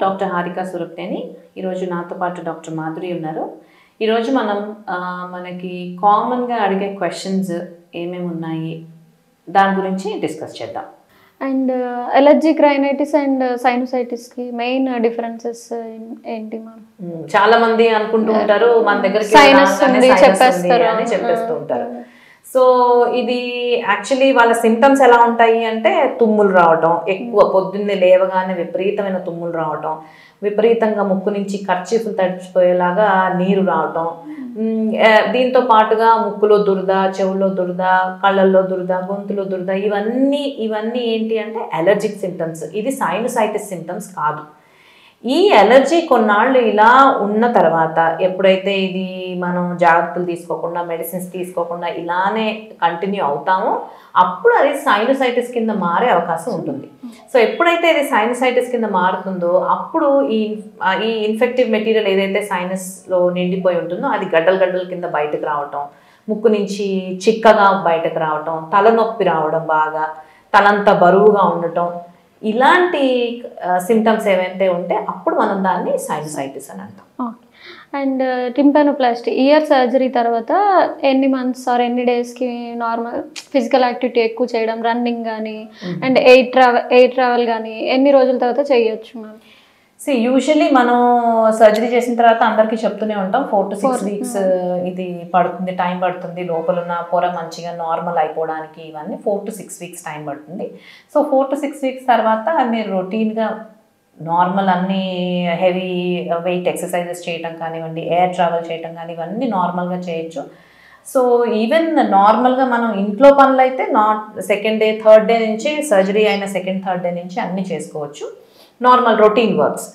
Doctor Harika Surapaneni. ఈరోజు నాతో పాటు డాక్టర్ మాధురి ఉన్నారు. ఈరోజు మనం మనకి కామన్గా అడిగే క్వశ్చన్స్ ఏమేమి ఉన్నాయి దాని గురించి డిస్కస్ చేద్దాం. అండ్ ఎలర్జిక్ రైనైటిస్ అండ్ సైనోసైటిస్కి మెయిన్ డిఫరెన్సెస్ ఏంటి మ్యామ్? చాలా మంది అనుకుంటూ ఉంటారు మన దగ్గరికి సైనస్ ఉంది చెప్పేస్తూ ఉంటారు. సో ఇది యాక్చువల్లీ వాళ్ళ సిమ్టమ్స్ ఎలా ఉంటాయి అంటే తుమ్ములు రావటం, ఎక్కువ పొద్దున్నే లేవగానే విపరీతమైన తుమ్ములు రావటం, విపరీతంగా ముక్కు నుంచి కర్చీఫ్లు తడిచిపోయేలాగా నీరు రావటం, దీంతో పాటుగా ముక్కులో దురద, చెవుల్లో దురద, కళ్ళల్లో దురద, గొంతులో దురద, ఇవన్నీ ఏంటి అంటే అలర్జిక్ సిమ్టమ్స్. ఇది సైనసైటిస్ సిమ్టమ్స్ కాదు. ఈ అలర్జీ కొన్నాళ్ళు ఇలా ఉన్న తర్వాత ఎప్పుడైతే ఇది మనం జాగ్రత్తలు తీసుకోకుండా మెడిసిన్స్ తీసుకోకుండా ఇలానే కంటిన్యూ అవుతామో అప్పుడు అది సైనసైటిస్ కింద మారే అవకాశం ఉంటుంది. సో ఎప్పుడైతే ఇది సైనసైటిస్ కింద మారుతుందో అప్పుడు ఈ ఇన్ఫెక్టివ్ మెటీరియల్ ఏదైతే సైనస్లో నిండిపోయి ఉంటుందో అది గడ్డల కింద బయటకు రావటం, ముక్కు నుంచి చిక్కగా బయటకు రావటం, తలనొప్పి రావడం, బాగా తలంతా బరువుగా ఉండటం, ఇలాంటి సిమ్టమ్స్ ఏవైతే ఉంటే అప్పుడు మనం దాన్ని సైనసైటిస్ అని అంటాం. అండ్ టింపానోప్లాస్టీ ఇయర్ సర్జరీ తర్వాత ఎన్ని మంత్స్ ఆర్ ఎన్ని డేస్కి నార్మల్ ఫిజికల్ యాక్టివిటీ ఎక్కువ చేయడం, రన్నింగ్ కానీ అండ్ ఎయిర్ ట్రావెల్ కానీ ఎన్ని రోజుల తర్వాత చేయొచ్చు మ్యామ్? యూజువల్లీ మనం సర్జరీ చేసిన తర్వాత అందరికీ చెప్తూనే ఉంటాం 4 to 6 weeks ఇది పడుతుంది, టైం పడుతుంది, లోపల ఉన్న పొర మంచిగా నార్మల్ అయిపోవడానికి. ఇవన్నీ 4 to 6 weeks టైం పడుతుంది. సో 4 to 6 weeks తర్వాత మీరు రొటీన్గా నార్మల్ అన్ని హెవీ వెయిట్ ఎక్సర్సైజెస్ చేయటం కానివ్వండి, ఎయిర్ ట్రావెల్ చేయటం కానీ ఇవన్నీ నార్మల్గా చేయొచ్చు. సో ఈవెన్ నార్మల్గా మనం ఇంట్లో పనులు అయితే సెకండ్ డే థర్డ్ డే నుంచి సర్జరీ అయిన సెకండ్ థర్డ్ డే నుంచి అన్నీ చేసుకోవచ్చు. Normal routine works